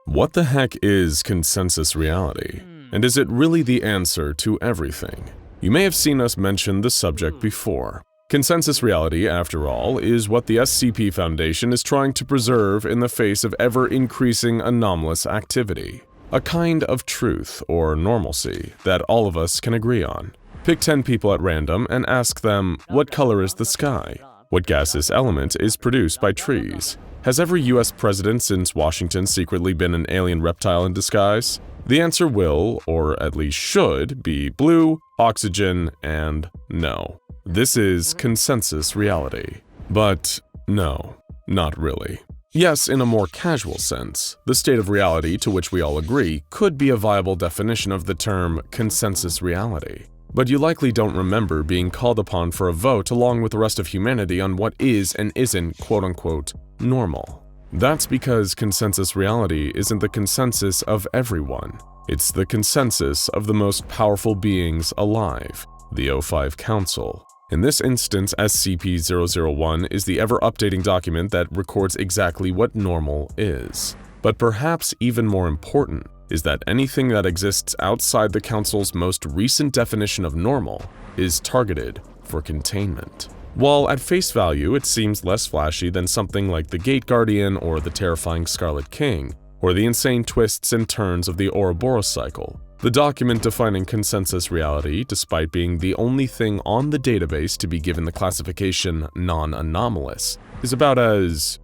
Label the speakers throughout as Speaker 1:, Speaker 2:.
Speaker 1: What the heck is consensus reality? And is it really the answer to everything? You may have seen us mention the subject before. Consensus reality, after all, is what the SCP Foundation is trying to preserve in the face of ever-increasing anomalous activity. A kind of truth or normalcy that all of us can agree on. Pick 10 people at random and ask them, what color is the sky? What gaseous element is produced by trees? Has every US president since Washington secretly been an alien reptile in disguise? The answer will, or at least should, be blue, oxygen, and no. This is consensus reality. But no, not really. Yes, in a more casual sense, the state of reality to which we all agree could be a viable definition of the term consensus reality. But you likely don't remember being called upon for a vote along with the rest of humanity on what is and isn't quote-unquote normal. That's because consensus reality isn't the consensus of everyone. It's the consensus of the most powerful beings alive, the O5 Council. In this instance, SCP-001 is the ever-updating document that records exactly what normal is. But perhaps even more important is that anything that exists outside the Council's most recent definition of normal is targeted for containment. While at face value it seems less flashy than something like the Gate Guardian or the terrifying Scarlet King, or the insane twists and turns of the Ouroboros cycle, the document defining consensus reality, despite being the only thing on the database to be given the classification non-anomalous, is about as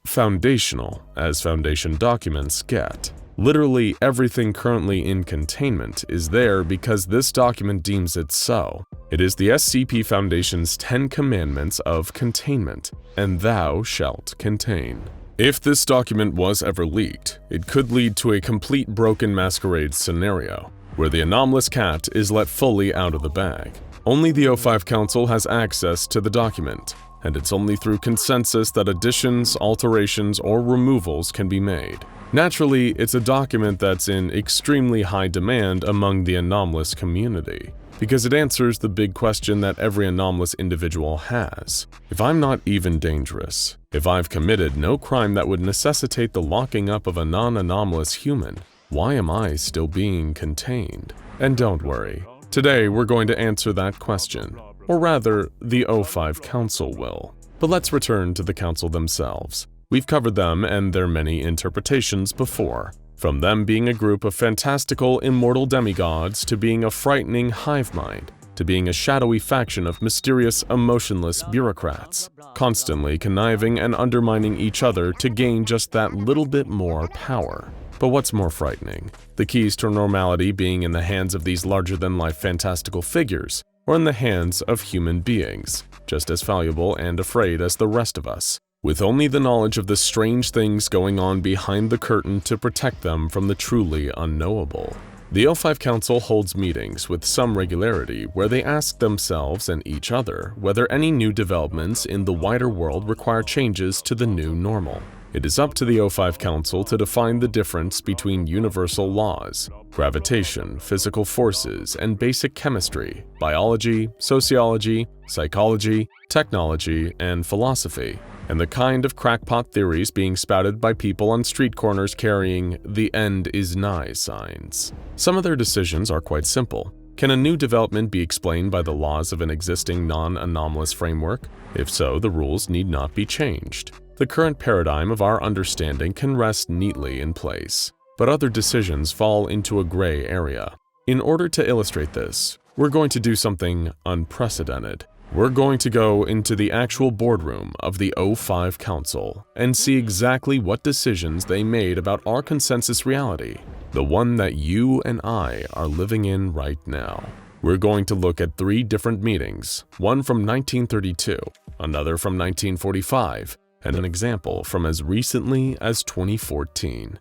Speaker 1: foundational as Foundation documents get. Literally everything currently in containment is there because this document deems it so. It is the SCP Foundation's 10 commandments of containment, and thou shalt contain. If this document was ever leaked, it could lead to a complete broken masquerade scenario, where the anomalous cat is let fully out of the bag. Only the O5 Council has access to the document, and it's only through consensus that additions, alterations, or removals can be made. Naturally, it's a document that's in extremely high demand among the anomalous community, because it answers the big question that every anomalous individual has. If I'm not even dangerous, if I've committed no crime that would necessitate the locking up of a non-anomalous human, why am I still being contained? And don't worry, today we're going to answer that question, or rather, the O5 Council will. But let's return to the Council themselves. We've covered them and their many interpretations before, from them being a group of fantastical, immortal demigods to being a frightening hive mind, to being a shadowy faction of mysterious, emotionless bureaucrats, constantly conniving and undermining each other to gain just that little bit more power. But what's more frightening? The keys to normality being in the hands of these larger-than-life fantastical figures, or in the hands of human beings, just as valuable and afraid as the rest of us, with only the knowledge of the strange things going on behind the curtain to protect them from the truly unknowable. The O5 Council holds meetings with some regularity where they ask themselves and each other whether any new developments in the wider world require changes to the new normal. It is up to the O5 Council to define the difference between universal laws, gravitation, physical forces, and basic chemistry, biology, sociology, psychology, technology, and philosophy, and the kind of crackpot theories being spouted by people on street corners carrying "the end is nigh" signs. Some of their decisions are quite simple. Can a new development be explained by the laws of an existing non-anomalous framework? If so, the rules need not be changed. The current paradigm of our understanding can rest neatly in place, but other decisions fall into a gray area. In order to illustrate this, we're going to do something unprecedented. We're going to go into the actual boardroom of the O5 Council and see exactly what decisions they made about our consensus reality, the one that you and I are living in right now. We're going to look at 3 different meetings, one from 1932, another from 1945, and an example from as recently as 2014.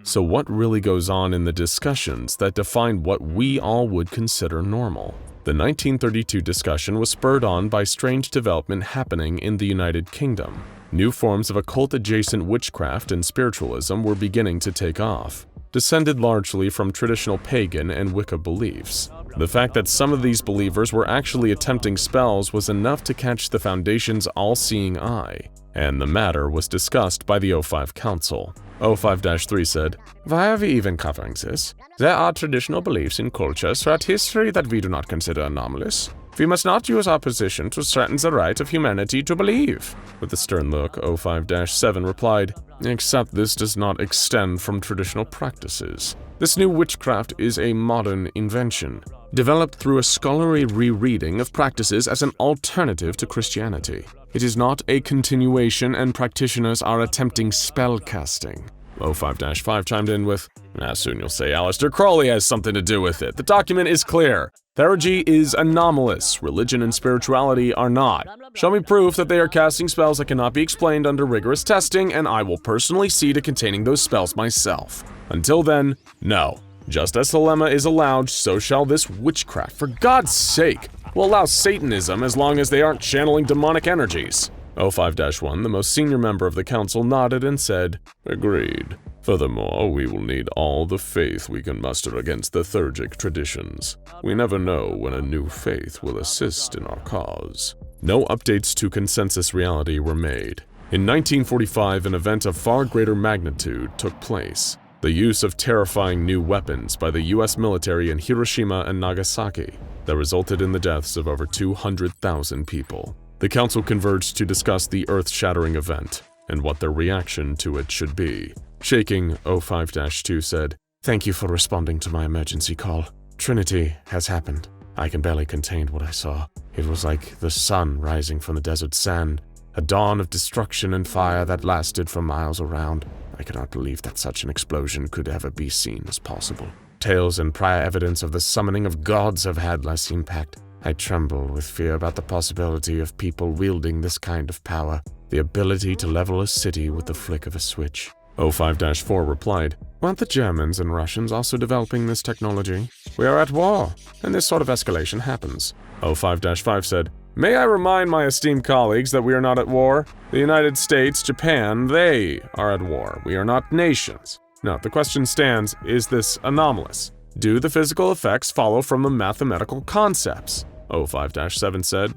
Speaker 1: So what really goes on in the discussions that define what we all would consider normal? The 1932 discussion was spurred on by strange development happening in the United Kingdom. New forms of occult-adjacent witchcraft and spiritualism were beginning to take off, descended largely from traditional pagan and Wicca beliefs. The fact that some of these believers were actually attempting spells was enough to catch the Foundation's all-seeing eye, and the matter was discussed by the O5 Council. 05-3 said, "Why are we even covering this? There are traditional beliefs in cultures throughout history that we do not consider anomalous. We must not use our position to threaten the right of humanity to believe." With a stern look, 05-7 replied, "Except this does not extend from traditional practices. This new witchcraft is a modern invention, developed through a scholarly rereading of practices as an alternative to Christianity. It is not a continuation, and practitioners are attempting spell casting." 05-5 chimed in with, "Soon you'll say Aleister Crowley has something to do with it. The document is clear. Theurgy is anomalous. Religion and spirituality are not. Show me proof that they are casting spells that cannot be explained under rigorous testing, and I will personally see to containing those spells myself. Until then, no. Just as the lemma is allowed, so shall this witchcraft. For God's sake, we'll allow Satanism as long as they aren't channeling demonic energies." 05-1, the most senior member of the council, nodded and said, "Agreed. Furthermore, we will need all the faith we can muster against the Theurgic traditions. We never know when a new faith will assist in our cause." No updates to consensus reality were made. In 1945, an event of far greater magnitude took place. The use of terrifying new weapons by the US military in Hiroshima and Nagasaki that resulted in the deaths of over 200,000 people. The council converged to discuss the earth-shattering event and what their reaction to it should be. Shaking, 05-2 said, "Thank you for responding to my emergency call. Trinity has happened. I can barely contain what I saw. It was like the sun rising from the desert sand, a dawn of destruction and fire that lasted for miles around. I cannot believe that such an explosion could ever be seen as possible. Tales and prior evidence of the summoning of gods have had less impact. I tremble with fear about the possibility of people wielding this kind of power, the ability to level a city with the flick of a switch." 05-4 replied, "Weren't the Germans and Russians also developing this technology? We are at war, and this sort of escalation happens." 05-5 said, "May I remind my esteemed colleagues that we are not at war? The United States, Japan, they are at war. We are not nations. Now, the question stands, is this anomalous? Do the physical effects follow from the mathematical concepts?" 05-7 said,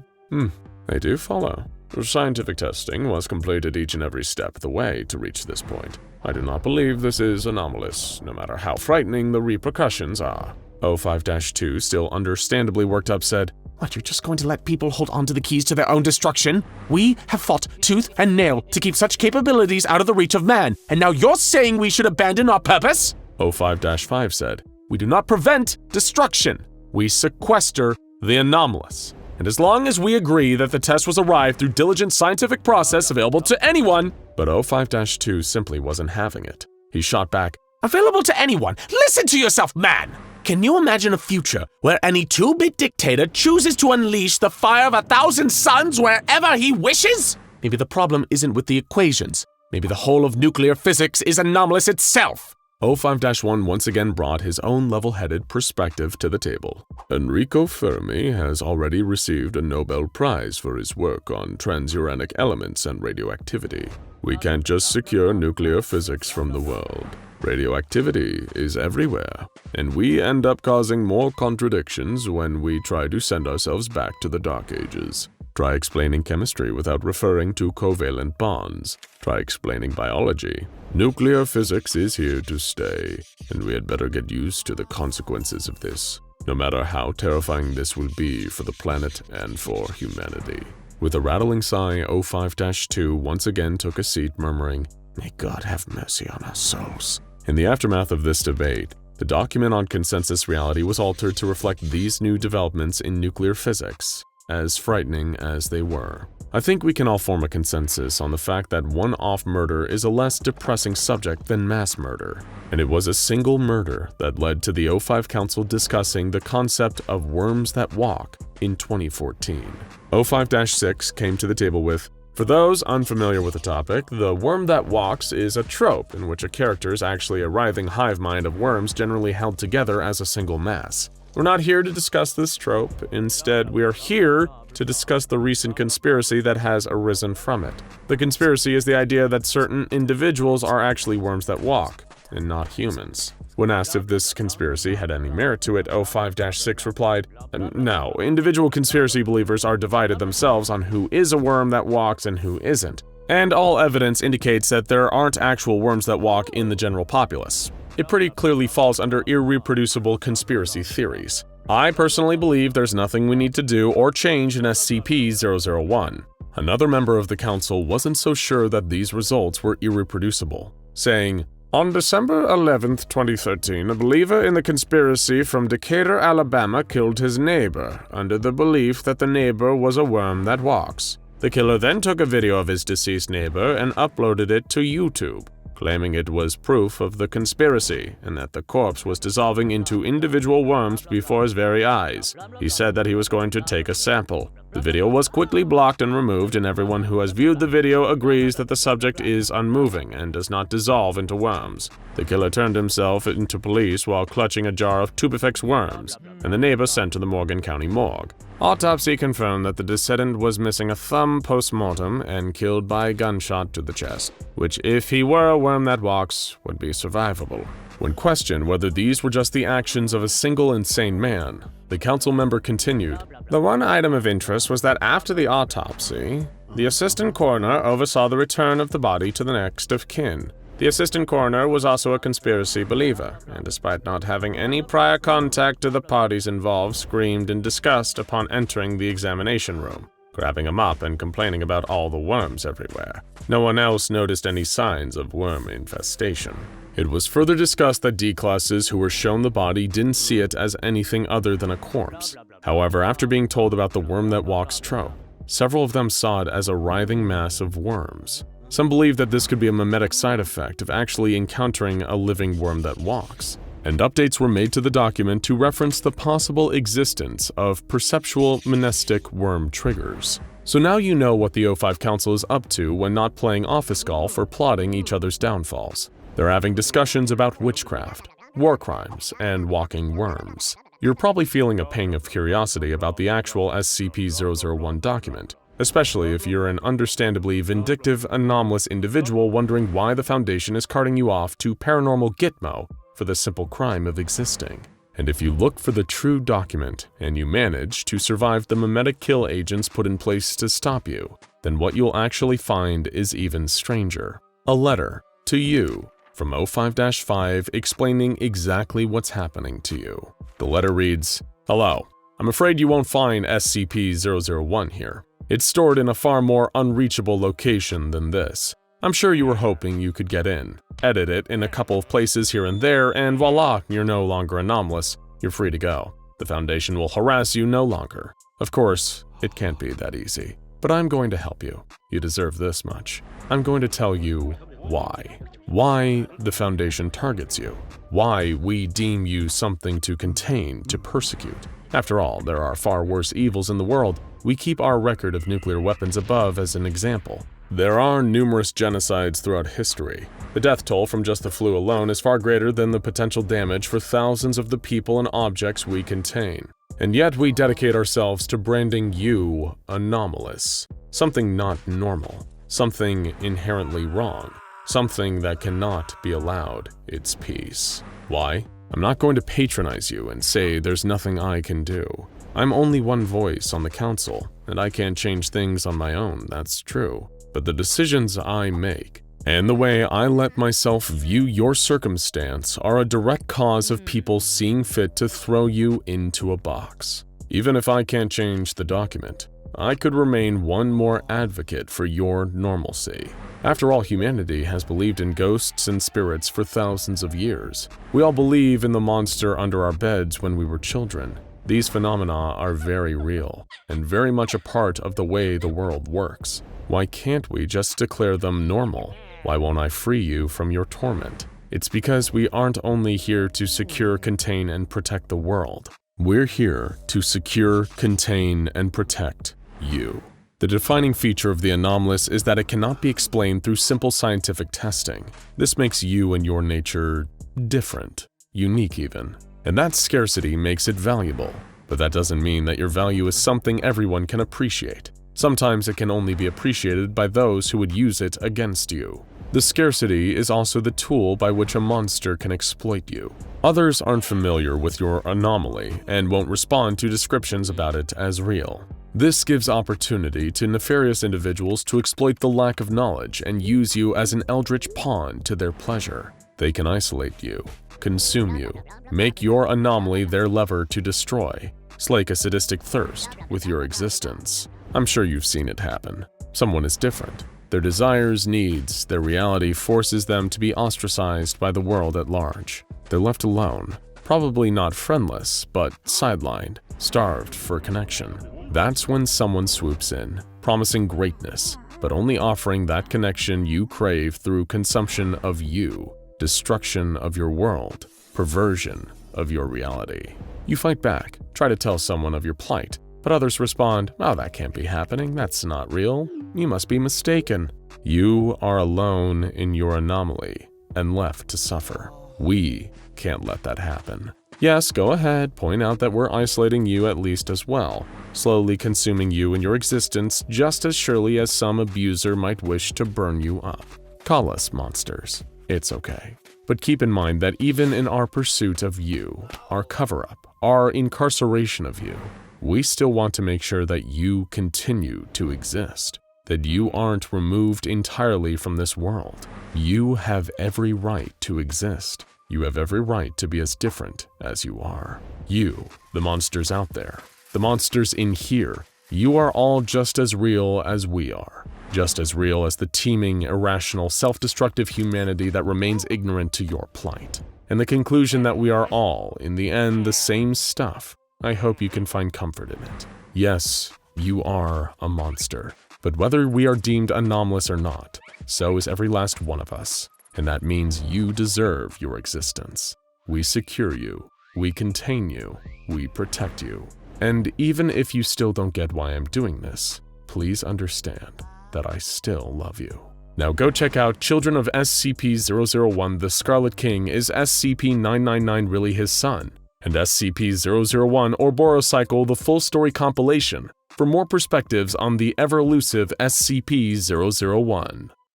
Speaker 1: "They do follow. Scientific testing was completed each and every step of the way to reach this point. I do not believe this is anomalous, no matter how frightening the repercussions are." 05-2, still understandably worked up, said, "What, you're just going to let people hold on to the keys to their own destruction? We have fought tooth and nail to keep such capabilities out of the reach of man, and now you're saying we should abandon our purpose?" 05-5 said, "We do not prevent destruction. We sequester the anomalous. And as long as we agree that the test was arrived through diligent scientific process available to anyone..." But 05-2 simply wasn't having it. He shot back, "Available to anyone? Listen to yourself, man! Can you imagine a future where any 2-bit dictator chooses to unleash the fire of 1,000 suns wherever he wishes? Maybe the problem isn't with the equations. Maybe the whole of nuclear physics is anomalous itself." 05-1 once again brought his own level-headed perspective to the table. "Enrico Fermi has already received a Nobel Prize for his work on transuranic elements and radioactivity. We can't just secure nuclear physics from the world. Radioactivity is everywhere, and we end up causing more contradictions when we try to send ourselves back to the Dark Ages. Try explaining chemistry without referring to covalent bonds. Try explaining biology. Nuclear physics is here to stay, and we had better get used to the consequences of this, no matter how terrifying this will be for the planet and for humanity." With a rattling sigh, 05-2 once again took a seat, murmuring, "May God have mercy on our souls." In the aftermath of this debate, the document on consensus reality was altered to reflect these new developments in nuclear physics, as frightening as they were. I think we can all form a consensus on the fact that one-off murder is a less depressing subject than mass murder, and it was a single murder that led to the O5 Council discussing the concept of worms that walk in 2014. 05-6 came to the table with, "For those unfamiliar with the topic, the worm that walks is a trope in which a character is actually a writhing hive mind of worms generally held together as a single mass. We're not here to discuss this trope. Instead, we are here to discuss the recent conspiracy that has arisen from it. The conspiracy is the idea that certain individuals are actually worms that walk, and not humans." When asked if this conspiracy had any merit to it, 05-6 replied, "No, individual conspiracy believers are divided themselves on who is a worm that walks and who isn't. And all evidence indicates that there aren't actual worms that walk in the general populace. It pretty clearly falls under irreproducible conspiracy theories. I personally believe there's nothing we need to do or change in SCP-001. Another member of the council wasn't so sure that these results were irreproducible, saying, "On December 11th, 2013, a believer in the conspiracy from Decatur, Alabama killed his neighbor, under the belief that the neighbor was a worm that walks. The killer then took a video of his deceased neighbor and uploaded it to YouTube, claiming it was proof of the conspiracy and that the corpse was dissolving into individual worms before his very eyes. He said that he was going to take a sample. The video was quickly blocked and removed, and everyone who has viewed the video agrees that the subject is unmoving and does not dissolve into worms. The killer turned himself into police while clutching a jar of Tubifex worms, and the neighbor sent to the Morgan County morgue. Autopsy confirmed that the decedent was missing a thumb post-mortem and killed by a gunshot to the chest, which, if he were a worm that walks, would be survivable." When questioned whether these were just the actions of a single insane man, the council member continued, "The one item of interest was that after the autopsy, the assistant coroner oversaw the return of the body to the next of kin. The assistant coroner was also a conspiracy believer, and despite not having any prior contact to the parties involved, screamed in disgust upon entering the examination room, grabbing a mop and complaining about all the worms everywhere. No one else noticed any signs of worm infestation." It was further discussed that D-classes who were shown the body didn't see it as anything other than a corpse. However, after being told about the worm that walks trope, several of them saw it as a writhing mass of worms. Some believe that this could be a mimetic side effect of actually encountering a living worm that walks. And updates were made to the document to reference the possible existence of perceptual monastic worm triggers. So now you know what the O5 Council is up to when not playing office golf or plotting each other's downfalls. They're having discussions about witchcraft, war crimes, and walking worms. You're probably feeling a pang of curiosity about the actual SCP-001 document, especially if you're an understandably vindictive, anomalous individual wondering why the Foundation is carting you off to paranormal Gitmo for the simple crime of existing. And if you look for the true document and you manage to survive the mimetic kill agents put in place to stop you, then what you'll actually find is even stranger. A letter to you from O5-5 explaining exactly what's happening to you. The letter reads, "Hello, I'm afraid you won't find SCP-001 here. It's stored in a far more unreachable location than this. I'm sure you were hoping you could get in, edit it in a couple of places here and there, and voila, you're no longer anomalous. You're free to go. The Foundation will harass you no longer. Of course, it can't be that easy, but I'm going to help you. You deserve this much. I'm going to tell you why. Why the Foundation targets you. Why we deem you something to contain, to persecute. After all, there are far worse evils in the world. We keep our record of nuclear weapons above as an example. There are numerous genocides throughout history. The death toll from just the flu alone is far greater than the potential damage for thousands of the people and objects we contain. And yet we dedicate ourselves to branding you anomalous. Something not normal. Something inherently wrong. Something that cannot be allowed its peace. Why? I'm not going to patronize you and say there's nothing I can do. I'm only one voice on the council, and I can't change things on my own, that's true. But the decisions I make, and the way I let myself view your circumstance are a direct cause of people seeing fit to throw you into a box. Even if I can't change the document, I could remain one more advocate for your normalcy. After all, humanity has believed in ghosts and spirits for thousands of years. We all believe in the monster under our beds when we were children. These phenomena are very real, and very much a part of the way the world works. Why can't we just declare them normal? Why won't I free you from your torment? It's because we aren't only here to secure, contain, and protect the world. We're here to secure, contain, and protect you. The defining feature of the anomalous is that it cannot be explained through simple scientific testing. This makes you and your nature different, unique even. And that scarcity makes it valuable. But that doesn't mean that your value is something everyone can appreciate. Sometimes it can only be appreciated by those who would use it against you. The scarcity is also the tool by which a monster can exploit you. Others aren't familiar with your anomaly and won't respond to descriptions about it as real. This gives opportunity to nefarious individuals to exploit the lack of knowledge and use you as an eldritch pawn to their pleasure. They can isolate you, consume you, make your anomaly their lever to destroy, slake a sadistic thirst with your existence. I'm sure you've seen it happen. Someone is different. Their desires, needs, their reality forces them to be ostracized by the world at large. They're left alone, probably not friendless, but sidelined, starved for connection. That's when someone swoops in, promising greatness, but only offering that connection you crave through consumption of you, destruction of your world, perversion of your reality. You fight back, try to tell someone of your plight, but others respond, "Oh, that can't be happening, that's not real. You must be mistaken." You are alone in your anomaly and left to suffer. We can't let that happen. Yes, go ahead, point out that we're isolating you at least as well, slowly consuming you and your existence just as surely as some abuser might wish to burn you up. Call us monsters. It's okay. But keep in mind that even in our pursuit of you, our cover-up, our incarceration of you, we still want to make sure that you continue to exist, that you aren't removed entirely from this world. You have every right to exist. You have every right to be as different as you are. You, the monsters out there, the monsters in here, you are all just as real as we are. Just as real as the teeming, irrational, self-destructive humanity that remains ignorant to your plight. And the conclusion that we are all, in the end, the same stuff, I hope you can find comfort in it. Yes, you are a monster, but whether we are deemed anomalous or not, so is every last one of us. And that means you deserve your existence. We secure you, we contain you, we protect you. And even if you still don't get why I'm doing this, please understand that I still love you. Now go check out Children of SCP-001 The Scarlet King. Is SCP-999 really his son? And SCP-001 Ouroboros Cycle The Full Story Compilation for more perspectives on the ever-elusive SCP-001.